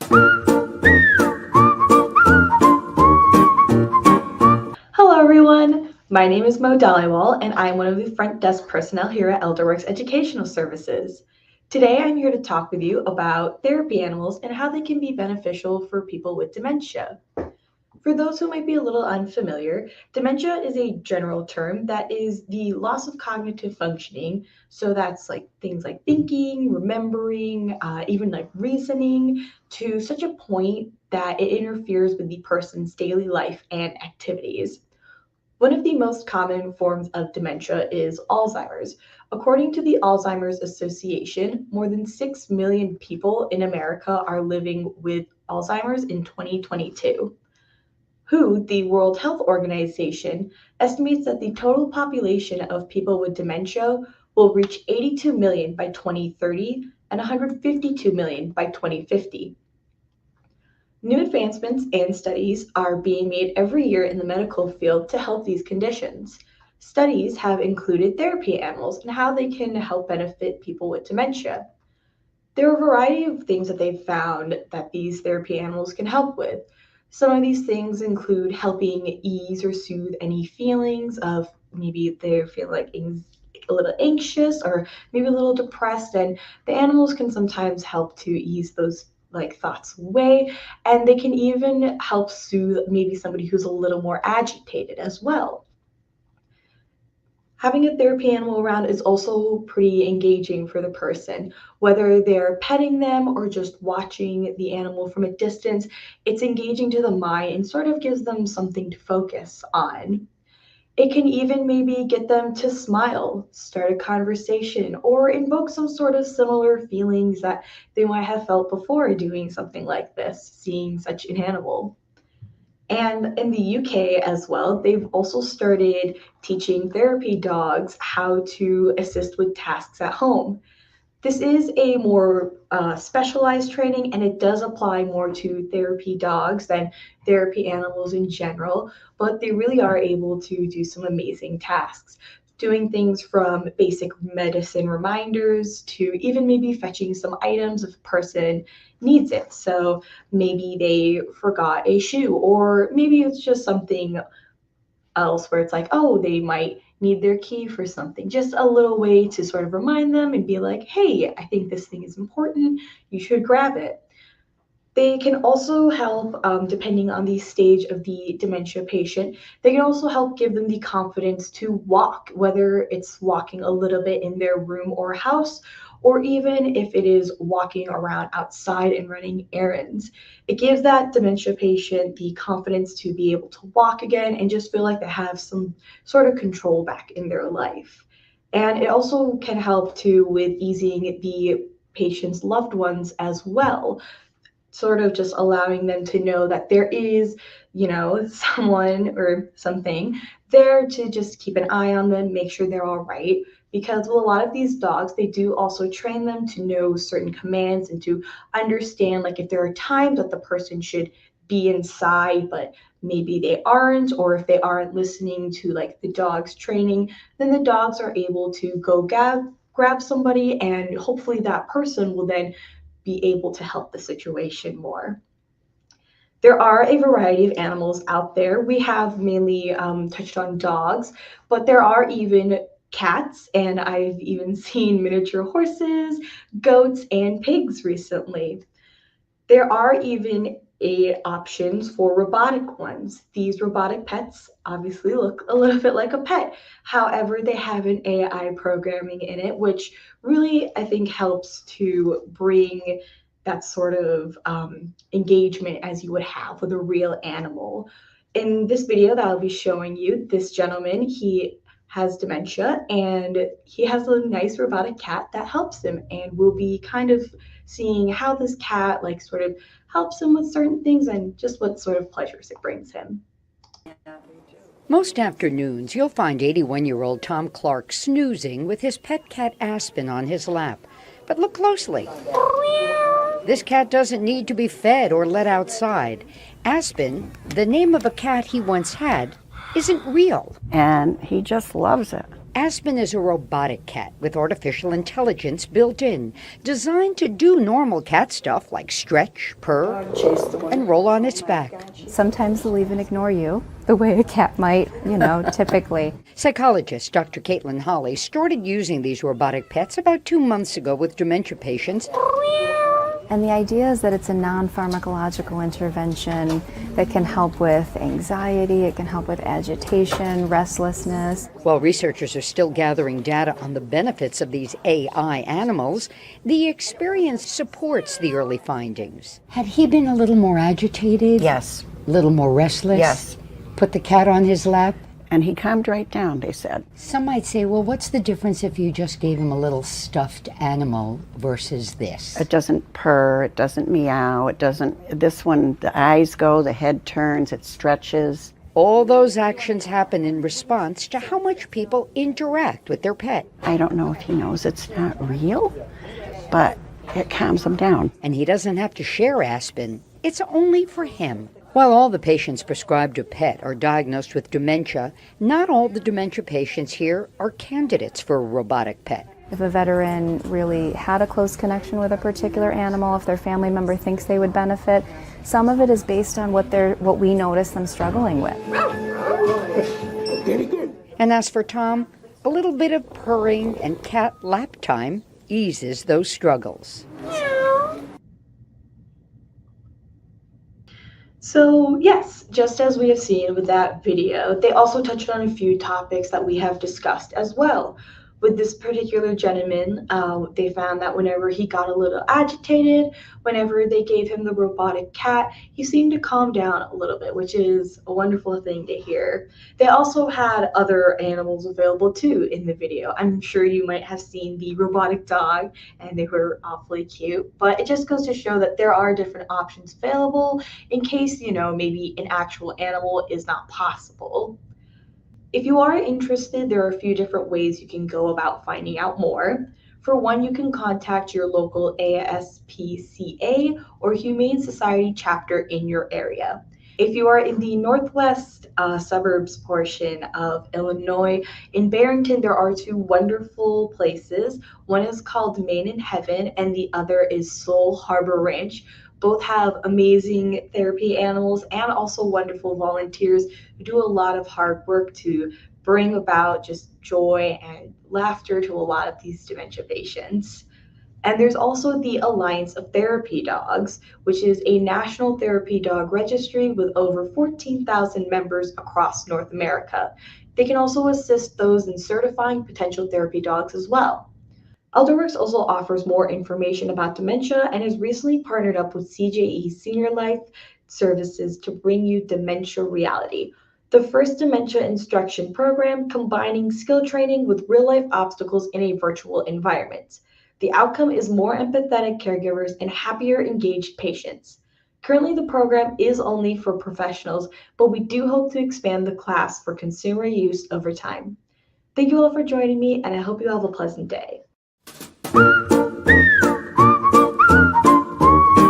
Hello everyone, my name is Dhaliwal and I'm one of the front desk personnel here at ElderWorks Educational Services. Today I'm here to talk with you about therapy animals and how they can be beneficial for people with dementia. For those who might be a little unfamiliar, dementia is a general term that is the loss of cognitive functioning. So that's like things like thinking, remembering, even like reasoning, to such a point that it interferes with the person's daily life and activities. One of the most common forms of dementia is Alzheimer's. According to the Alzheimer's Association, more than 6 million people in America are living with Alzheimer's in 2022. The World Health Organization, estimates that the total population of people with dementia will reach 82 million by 2030 and 152 million by 2050. New advancements and studies are being made every year in the medical field to help these conditions. Studies have included therapy animals and how they can help benefit people with dementia. There are a variety of things that they've found that these therapy animals can help with. Some of these things include helping ease or soothe any feelings of maybe they feel like a little anxious or maybe a little depressed, and the animals can sometimes help to ease those like thoughts away, and they can even help soothe maybe somebody who's a little more agitated as well. Having a therapy animal around is also pretty engaging for the person. Whether they're petting them or just watching the animal from a distance, it's engaging to the mind and sort of gives them something to focus on. It can even maybe get them to smile, start a conversation, or invoke some sort of similar feelings that they might have felt before doing something like this, seeing such an animal. And in the UK as well, they've also started teaching therapy dogs how to assist with tasks at home. This is a more specialized training, and it does apply more to therapy dogs than therapy animals in general, but they really are able to do some amazing tasks, doing things from basic medicine reminders to even maybe fetching some items if a person needs it. So maybe they forgot a shoe, or maybe it's just something else where it's like, oh, they might need their key for something. Just a little way to sort of remind them and be like, hey, I think this thing is important. You should grab it. They can also help, depending on the stage of the dementia patient, they can also help give them the confidence to walk, whether it's walking a little bit in their room or house, or even if it is walking around outside and running errands. It gives that dementia patient the confidence to be able to walk again and just feel like they have some sort of control back in their life. And it also can help too with easing the patient's loved ones as well, sort of just allowing them to know that there is, someone or something there to just keep an eye on them, make sure they're all right. Because with a lot of these dogs, they do also train them to know certain commands and to understand, like, if there are times that the person should be inside, but maybe they aren't, or if they aren't listening to like the dog's training, then the dogs are able to go grab somebody, and hopefully that person will then be able to help the situation more. There are a variety of animals out there. We have mainly touched on dogs, but there are even cats, and I've even seen miniature horses, goats, and pigs recently. There are even options for robotic ones. These robotic pets obviously look a little bit like a pet. However, they have an AI programming in it, which really, I think, helps to bring that sort of engagement as you would have with a real animal. In this video that I'll be showing you, this gentleman, he has dementia, and he has a nice robotic cat that helps him, and we'll be kind of seeing how this cat like sort of helps him with certain things and just what sort of pleasures it brings him. Most afternoons, you'll find 81-year-old Tom Clark snoozing with his pet cat Aspen on his lap. But look closely. This cat doesn't need to be fed or let outside. Aspen, the name of a cat he once had, isn't real. And he just loves it. Aspen is a robotic cat with artificial intelligence built in, designed to do normal cat stuff like stretch, purr, and roll on its back. Sometimes they'll even ignore you, the way a cat might, typically. Psychologist Dr. Caitlin Holly started using these robotic pets about 2 months ago with dementia patients. And the idea is that it's a non-pharmacological intervention that can help with anxiety, it can help with agitation, restlessness. While researchers are still gathering data on the benefits of these AI animals, the experience supports the early findings. Had he been a little more agitated? Yes. A little more restless? Yes. Put the cat on his lap? And he calmed right down, they said. Some might say, well, what's the difference if you just gave him a little stuffed animal versus this? It doesn't purr, it doesn't meow, this one, the eyes go, the head turns, it stretches. All those actions happen in response to how much people interact with their pet. I don't know if he knows it's not real, but it calms him down. And he doesn't have to share Aspen. It's only for him. While all the patients prescribed a PET are diagnosed with dementia, not all the dementia patients here are candidates for a robotic PET. If a veteran really had a close connection with a particular animal, if their family member thinks they would benefit, some of it is based on what we notice them struggling with. And as for Tom, a little bit of purring and cat lap time eases those struggles. So yes, just as we have seen with that video, they also touched on a few topics that we have discussed as well. With this particular gentleman, they found that whenever he got a little agitated, whenever they gave him the robotic cat, he seemed to calm down a little bit, which is a wonderful thing to hear. They also had other animals available too in the video. I'm sure you might have seen the robotic dog, and they were awfully cute, but it just goes to show that there are different options available in case, maybe an actual animal is not possible. If you are interested, there are a few different ways you can go about finding out more. For one, you can contact your local ASPCA or Humane Society chapter in your area. If you are in the northwest suburbs portion of Illinois, in Barrington, there are two wonderful places. One is called Main in Heaven, and the other is Soul Harbor Ranch. Both have amazing therapy animals and also wonderful volunteers who do a lot of hard work to bring about just joy and laughter to a lot of these dementia patients. And there's also the Alliance of Therapy Dogs, which is a national therapy dog registry with over 14,000 members across North America. They can also assist those in certifying potential therapy dogs as well. Elderworks also offers more information about dementia and has recently partnered up with CJE Senior Life Services to bring you Dementia Reality, the first dementia instruction program combining skill training with real-life obstacles in a virtual environment. The outcome is more empathetic caregivers and happier, engaged patients. Currently, the program is only for professionals, but we do hope to expand the class for consumer use over time. Thank you all for joining me, and I hope you have a pleasant day.